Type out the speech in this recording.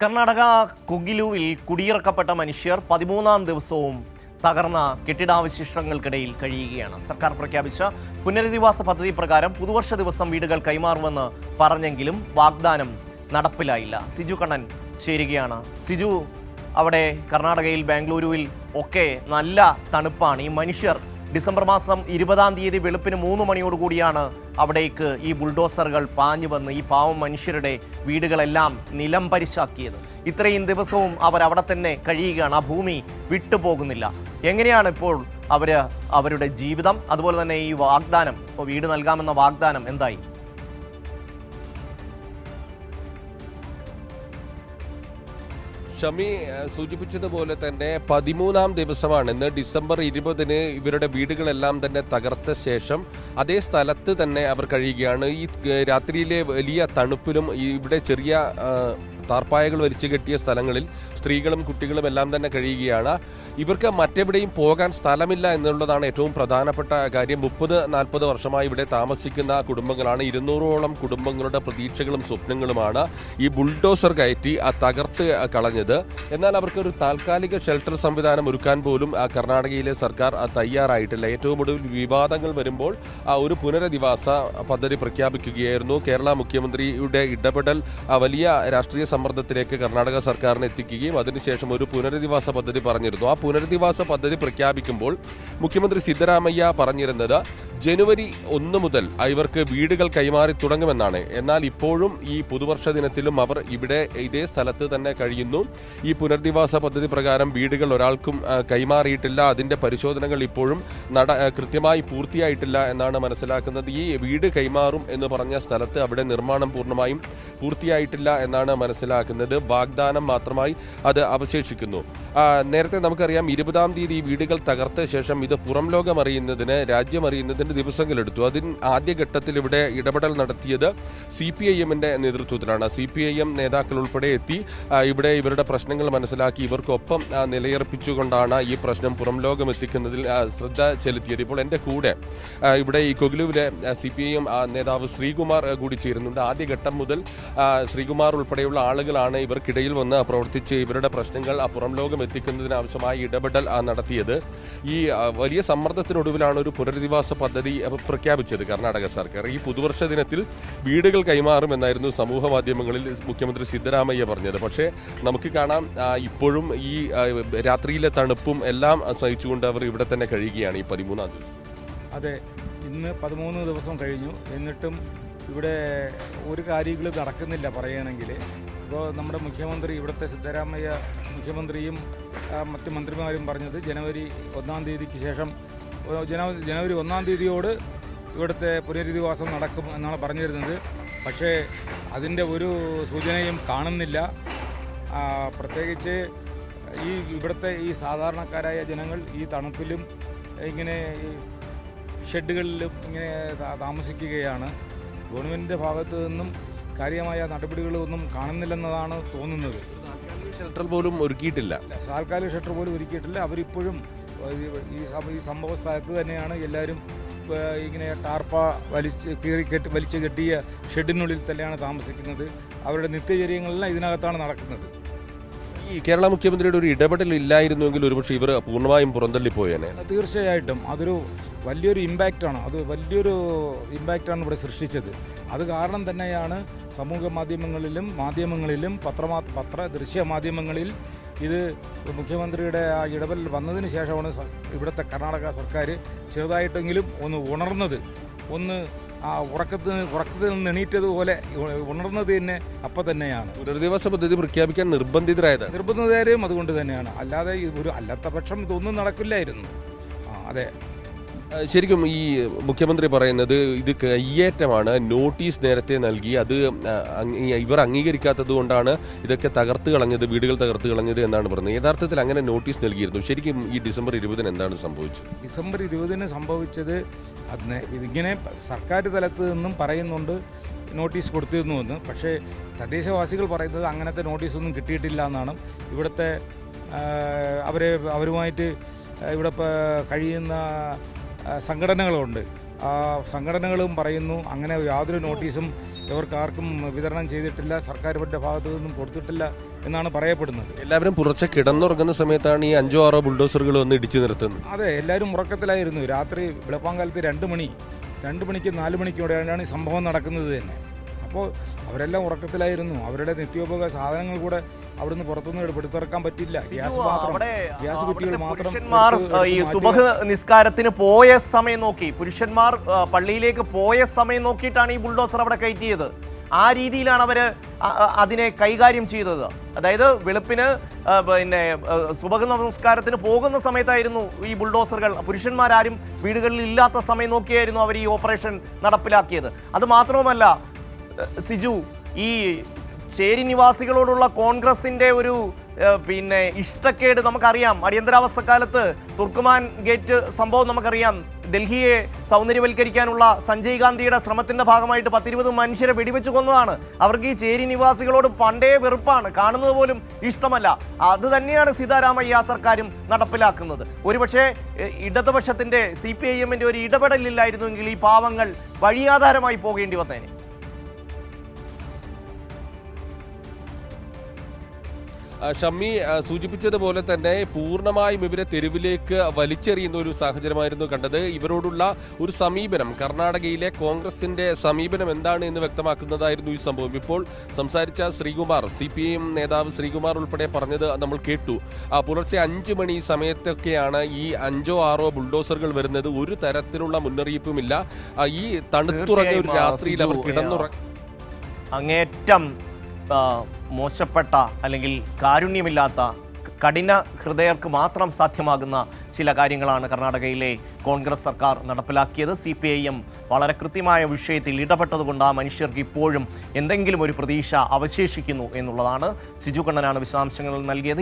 കർണാടക കൊഗിലുവിൽ കുടിയിറക്കപ്പെട്ട മനുഷ്യർ 13-ാം ദിവസവും തകർന്ന കെട്ടിടാവശിഷ്ടങ്ങൾക്കിടയിൽ കഴിയുകയാണ്. സർക്കാർ പ്രഖ്യാപിച്ച പുനരധിവാസ പദ്ധതി പ്രകാരം പുതുവർഷ ദിവസം വീടുകൾ കൈമാറുമെന്ന് പറഞ്ഞെങ്കിലും വാഗ്ദാനം നടപ്പിലായില്ല. സിജു കണ്ണൻ ചേരുകയാണ്. സിജു, അവിടെ കർണാടകയിൽ ബാംഗ്ലൂരുവിൽ ഒക്കെ നല്ല തണുപ്പാണ്. ഈ മനുഷ്യർ ഡിസംബർ മാസം 20-ാം തീയതി വെളുപ്പിന് 3 മണിയോടുകൂടിയാണ് അവിടേക്ക് ഈ ബുൾഡോസറുകൾ പാഞ്ഞു വന്ന് ഈ പാവം മനുഷ്യരുടെ വീടുകളെല്ലാം നിലം പരിശാക്കിയത്. ഇത്രയും ദിവസവും അവരവിടെ തന്നെ കഴിയുകയാണ്, ആ ഭൂമി വിട്ടുപോകുന്നില്ല. എങ്ങനെയാണ് ഇപ്പോൾ അവരുടെ ജീവിതം, അതുപോലെ തന്നെ ഈ വാഗ്ദാനം, വീട് നൽകാമെന്ന വാഗ്ദാനം എന്തായി? ഷമി സൂചിപ്പിച്ചതുപോലെ തന്നെ 13-ാം ദിവസമാണ് ഇന്ന്. ഡിസംബർ 20-ന് ഇവരുടെ വീടുകളെല്ലാം തന്നെ തകർത്ത ശേഷം അതേ സ്ഥലത്ത് തന്നെ അവർ കഴിയുകയാണ്. ഈ രാത്രിയിലെ വലിയ തണുപ്പിലും ഇവിടെ ചെറിയ താർപ്പായകൾ വലിച്ചു കെട്ടിയ സ്ഥലങ്ങളിൽ സ്ത്രീകളും കുട്ടികളും എല്ലാം തന്നെ കഴിയുകയാണ്. ഇവർക്ക് മറ്റെവിടെയും പോകാൻ സ്ഥലമില്ല എന്നുള്ളതാണ് ഏറ്റവും പ്രധാനപ്പെട്ട കാര്യം. 30-40 വർഷമായി ഇവിടെ താമസിക്കുന്ന കുടുംബങ്ങളാണ്. 200ഓളം കുടുംബങ്ങളുടെ പ്രതീക്ഷകളും സ്വപ്നങ്ങളുമാണ് ഈ ബുൾഡോസർ കയറ്റി തകർത്ത് കളഞ്ഞത്. എന്നാൽ അവർക്കൊരു താൽക്കാലിക ഷെൽട്ടർ സംവിധാനം ഒരുക്കാൻ പോലും കർണാടകയിലെ സർക്കാർ തയ്യാറായിട്ടില്ല. ഏറ്റവും ഒടുവിൽ വിവാദങ്ങൾ വരുമ്പോൾ ഒരു പുനരധിവാസ പദ്ധതി പ്രഖ്യാപിക്കുകയായിരുന്നു. കേരള മുഖ്യമന്ത്രിയുടെ ഇടപെടൽ വലിയ രാഷ്ട്രീയ സമ്മർദ്ദത്തിലേക്ക് കർണാടക സർക്കാരിനെ എത്തിക്കുകയും അതിനുശേഷം ഒരു പുനരധിവാസ പദ്ധതി പറഞ്ഞിരുന്നു. ആ പുനരധിവാസ പദ്ധതി പ്രഖ്യാപിക്കുമ്പോൾ മുഖ്യമന്ത്രി സിദ്ധരാമയ്യ പറഞ്ഞിരുന്നത് ജനുവരി 1 മുതൽ ഇവർക്ക് വീടുകൾ കൈമാറി തുടങ്ങുമെന്നാണ്. എന്നാൽ ഇപ്പോഴും ഈ പുതുവർഷ ദിനത്തിലും അവർ ഇവിടെ ഇതേ സ്ഥലത്ത് തന്നെ കഴിയുന്നു. ഈ പുനരധിവാസ പദ്ധതി പ്രകാരം വീടുകൾ ഒരാൾക്കും കൈമാറിയിട്ടില്ല. അതിൻ്റെ പരിശോധനകൾ ഇപ്പോഴും കൃത്യമായി പൂർത്തിയായിട്ടില്ല എന്നാണ് മനസ്സിലാക്കുന്നത്. ഈ വീട് കൈമാറും എന്ന് പറഞ്ഞ സ്ഥലത്ത് അവിടെ നിർമ്മാണം പൂർണ്ണമായും പൂർത്തിയായിട്ടില്ല എന്നാണ് മനസ്സിലാക്കുന്നത്. വാഗ്ദാനം മാത്രമായി അത് അവശേഷിക്കുന്നു. നേരത്തെ നമുക്കറിയാം 20-ാം തീയതി വീടുകൾ തകർത്ത ശേഷം ഇത് പുറം ലോകം അറിയുന്നതിന്, രാജ്യം അറിയുന്നതിന് ദിവസങ്ങളെടുത്തു. ആദ്യഘട്ടത്തിൽ ഇവിടെ ഇടപെടൽ നടത്തിയത് CPIM-ന്റെ നേതൃത്വത്തിലാണ്. CPIM നേതാക്കൾ ഉൾപ്പെടെ എത്തി ഇവിടെ ഇവരുടെ പ്രശ്നങ്ങൾ മനസ്സിലാക്കി ഇവർക്കൊപ്പം നിലയുറപ്പിച്ചുകൊണ്ടാണ് ഈ പ്രശ്നം പുറം ലോകം എത്തിക്കുന്നതിൽ ശ്രദ്ധ ചെലുത്തിയത്. ഇപ്പോൾ എൻ്റെ കൂടെ ഇവിടെ ഈ കൊഗിലുവിലെ CPIM നേതാവ് ശ്രീകുമാർ കൂടി ചേരുന്നുണ്ട്. ആദ്യഘട്ടം മുതൽ ശ്രീകുമാർ ഉൾപ്പെടെയുള്ള ആളുകളാണ് ഇവർക്കിടയിൽ വന്ന് പ്രവർത്തിച്ച് ഇവരുടെ പ്രശ്നങ്ങൾ പുറം ലോകം എത്തിക്കുന്നതിന് ആവശ്യമായ ഇടപെടൽ നടത്തിയത്. ഈ വലിയ സമ്മർദ്ദത്തിനൊടുവിലാണ് ഒരു പുനരധിവാസ പദ്ധതി പ്രഖ്യാപിച്ചത് കർണാടക സർക്കാർ. ഈ പുതുവർഷ ദിനത്തിൽ വീടുകൾ കൈമാറുമെന്നായിരുന്നു സമൂഹ മാധ്യമങ്ങളിൽ മുഖ്യമന്ത്രി സിദ്ധരാമയ്യ പറഞ്ഞത്. പക്ഷേ നമുക്ക് കാണാം ഇപ്പോഴും ഈ രാത്രിയിലെ തണുപ്പും എല്ലാം സഹിച്ചുകൊണ്ട് അവർ ഇവിടെ തന്നെ കഴിയുകയാണ് ഈ 13-ാം ദിവസം. അതെ, ഇന്ന് 13 ദിവസം കഴിഞ്ഞു. എന്നിട്ടും ഇവിടെ ഒരു കാര്യങ്ങൾ നടക്കുന്നില്ല പറയുകയാണെങ്കിൽ. ഇപ്പോൾ നമ്മുടെ മുഖ്യമന്ത്രി, ഇവിടുത്തെ സിദ്ധരാമയ്യ മുഖ്യമന്ത്രിയും മറ്റ് മന്ത്രിമാരും പറഞ്ഞത് ജനുവരി 1-ാം തീയതിക്ക് ശേഷം ജനുവരി 1-ാം തീയതിയോട് ഇവിടുത്തെ പുനരധിവാസം നടക്കും എന്നാണ് പറഞ്ഞിരുന്നത്. പക്ഷേ അതിൻ്റെ ഒരു സൂചനയും കാണുന്നില്ല. പ്രത്യേകിച്ച് ഇവിടുത്തെ ഈ സാധാരണക്കാരായ ജനങ്ങൾ ഈ തണുപ്പിലും ഇങ്ങനെ ഷെഡുകളിലും ഇങ്ങനെ താമസിക്കുകയാണ്. ഗവൺമെൻറ്റിൻ്റെ ഭാഗത്തു നിന്നും കാര്യമായ നടപടികളൊന്നും കാണുന്നില്ലെന്നതാണ് തോന്നുന്നത്. ഷെൽട്ടർ പോലും ഒരുക്കിയിട്ടില്ല. താൽക്കാലിക ഷെൽട്ടർ പോലും ഒരുക്കിയിട്ടില്ല. അവരിപ്പോഴും ഈ സംഭവ സ്ഥലത്ത് തന്നെയാണ്. എല്ലാവരും ഇങ്ങനെ ടാർപ്പ വലിച്ചു കെട്ടിയ ഷെഡിനുള്ളിൽ തന്നെയാണ് താമസിക്കുന്നത്. അവരുടെ നിത്യചര്യങ്ങളെല്ലാം ഇതിനകത്താണ് നടക്കുന്നത്. ഈ കേരള മുഖ്യമന്ത്രിയുടെ ഒരു ഇടപെടൽ ഇല്ലായിരുന്നുവെങ്കിൽ ഒരുപക്ഷെ ഇവർ പൂർണ്ണമായും പുറന്തള്ളിപ്പോയേനെ. തീർച്ചയായിട്ടും അതൊരു വലിയൊരു ഇമ്പാക്റ്റാണ്. ഇമ്പാക്റ്റാണ് ഇവിടെ സൃഷ്ടിച്ചത്. അത് കാരണം തന്നെയാണ് സമൂഹ മാധ്യമങ്ങളിലും ദൃശ്യ മാധ്യമങ്ങളിൽ ഇത് മുഖ്യമന്ത്രിയുടെ ആ ഇടപെടൽ വന്നതിന് ശേഷമാണ് ഇവിടുത്തെ കർണാടക സർക്കാർ ചെറുതായിട്ടെങ്കിലും ഒന്ന് ഉണർന്നത്. ഉറക്കത്തിൽ നിന്ന് എണീറ്റതുപോലെ ഉണർന്നത് തന്നെ അപ്പം തന്നെയാണ്. പുനരധിവാസ പദ്ധതി പ്രഖ്യാപിക്കാൻ നിർബന്ധിതരായും അതുകൊണ്ട് തന്നെയാണ്. അല്ലാതെ അല്ലാത്ത പക്ഷം ഇതൊന്നും നടക്കില്ലായിരുന്നു. അതെ, ശരിക്കും ഈ മുഖ്യമന്ത്രി പറയുന്നത് ഇത് കയ്യേറ്റമാണ്, നോട്ടീസ് നേരത്തെ നൽകി, അത് ഇവർ അംഗീകരിക്കാത്തത് കൊണ്ടാണ് ഇതൊക്കെ വീടുകൾ തകർത്ത് കളഞ്ഞത് എന്നാണ് പറഞ്ഞത്. യഥാർത്ഥത്തിൽ അങ്ങനെ നോട്ടീസ് നൽകിയിരുന്നു. ശരിക്കും ഈ ഡിസംബർ 20-ന് എന്താണ് സംഭവിച്ചത്? ഡിസംബർ 20-ന് സംഭവിച്ചത് ഇതിങ്ങനെ സർക്കാർ തലത്ത് നിന്നും പറയുന്നുണ്ട് നോട്ടീസ് കൊടുത്തിരുന്നുവെന്ന്. പക്ഷേ തദ്ദേശവാസികൾ പറയുന്നത് അങ്ങനത്തെ നോട്ടീസൊന്നും കിട്ടിയിട്ടില്ല എന്നാണ്. ഇവിടുത്തെ അവരുമായിട്ട് ഇവിടെ കഴിയുന്ന സംഘടനകളുണ്ട്. സംഘടനകളും പറയുന്നു അങ്ങനെ യാതൊരു നോട്ടീസും ഇവർക്കാർക്കും വിതരണം ചെയ്തിട്ടില്ല, സർക്കാരിൻ്റെ ഭാഗത്തു നിന്നും കൊടുത്തിട്ടില്ല എന്നാണ് പറയപ്പെടുന്നത്. എല്ലാവരും പുറത്ത് കിടന്നുറങ്ങുന്ന സമയത്താണ് ഈ 5-6 ബുൾഡോസറുകൾ വന്ന് ഇടിച്ചു നിർത്തുന്നത്. അതെ, എല്ലാവരും ഉറക്കത്തിലായിരുന്നു. രാത്രി വെളുപ്പാങ്കാലത്ത് 2 മണിക്ക് 4 മണിക്കോടെയാണ് ഈ സംഭവം നടക്കുന്നത് തന്നെ. അപ്പോൾ അവരെല്ലാം ഉറക്കത്തിലായിരുന്നു. അവരുടെ നിത്യോപയോഗ സാധനങ്ങൾ കൂടെ അവിടുന്ന് പുറത്തുനിന്ന് എടുത്തിറക്കാൻ പറ്റില്ല. ഗ്യാസ് കുറ്റികൾ മാത്രം. പുരുഷന്മാർ ഈ സുബഹ് നിസ്കാരത്തിന് പോയ സമയം നോക്കി, പുരുഷന്മാർ പള്ളിയിലേക്ക് പോയ സമയം നോക്കിയിട്ടാണ് ഈ ബുൾഡോസർ അവിടെ കയറ്റിയത്. ആ രീതിയിലാണ് അവർ അതിനെ കൈകാര്യം ചെയ്തത്. അതായത് വെളുപ്പിന് പിന്നെ സുബഹ് നമസ്കാരത്തിന് പോകുന്ന സമയത്തായിരുന്നു ഈ ബുൾഡോസറുകൾ. പുരുഷന്മാരാരും വീടുകളിൽ ഇല്ലാത്ത സമയം നോക്കിയായിരുന്നു അവർ ഈ ഓപ്പറേഷൻ നടപ്പിലാക്കിയത്. അത് മാത്രവുമല്ല സിജു, ഈ ചേരി നിവാസികളോടുള്ള കോൺഗ്രസിന്റെ ഒരു പിന്നെ ഇഷ്ടക്കേട് നമുക്കറിയാം. അടിയന്തരാവസ്ഥക്കാലത്ത് തുർക്കുമാൻ ഗേറ്റ് സംഭവം നമുക്കറിയാം. ഡൽഹിയെ സൗന്ദര്യവൽക്കരിക്കാനുള്ള സഞ്ജയ് ഗാന്ധിയുടെ ശ്രമത്തിന്റെ ഭാഗമായിട്ട് 10-20 മനുഷ്യരെ വെടിവെച്ച് കൊന്നതാണ്. അവർക്ക് ഈ ചേരി നിവാസികളോട് പണ്ടേ വെറുപ്പാണ്, കാണുന്നത് പോലും ഇഷ്ടമല്ല. അത് തന്നെയാണ് സീതാരാമയ്യ സർക്കാരും നടപ്പിലാക്കുന്നത്. ഒരുപക്ഷെ ഇടതുപക്ഷത്തിന്റെ CPIM-ന്റെ ഒരു ഇടപെടലില്ലായിരുന്നുവെങ്കിൽ ഈ പാവങ്ങൾ വഴിയാധാരമായി പോകേണ്ടി വന്നേനെ. ഷമ്മി സൂചിപ്പിച്ചതുപോലെ തന്നെ പൂർണ്ണമായും ഇവരെ തെരുവിലേക്ക് വലിച്ചെറിയുന്ന ഒരു സാഹചര്യമായിരുന്നു കണ്ടത്. ഇവരോടുള്ള ഒരു സമീപനം, കർണാടകയിലെ കോൺഗ്രസിന്റെ സമീപനം എന്താണ് എന്ന് വ്യക്തമാക്കുന്നതായിരുന്നു ഈ സംഭവം. ഇപ്പോൾ സംസാരിച്ച ശ്രീകുമാർ, CPIM നേതാവ് ശ്രീകുമാർ ഉൾപ്പെടെ പറഞ്ഞത് നമ്മൾ കേട്ടു. പുലർച്ചെ 5 മണി സമയത്തൊക്കെയാണ് ഈ 5-6 ബുൾഡോസറുകൾ വരുന്നത്. ഒരു തരത്തിലുള്ള മുന്നറിയിപ്പുമില്ല. ഈ തണുത്തുറങ്ങിയ ഒരു രാത്രിയിൽ അവർ കിടന്നുറങ്ങി. അങ്ങേറ്റം മോശപ്പെട്ട അല്ലെങ്കിൽ കാരുണ്യമില്ലാത്ത കഠിന ഹൃദയർക്ക് മാത്രം സാധ്യമാകുന്ന ചില കാര്യങ്ങളാണ് കർണാടകയിലെ കോൺഗ്രസ് സർക്കാർ നടപ്പിലാക്കിയത്. CPIM വളരെ കൃത്യമായ വിഷയത്തിൽ ഇടപെട്ടതുകൊണ്ട് ആ മനുഷ്യർക്ക് ഇപ്പോഴും എന്തെങ്കിലും ഒരു പ്രതീക്ഷ അവശേഷിക്കുന്നു എന്നുള്ളതാണ്. സിജു കണ്ണനാണ് വിശദാംശങ്ങൾ നൽകിയത്.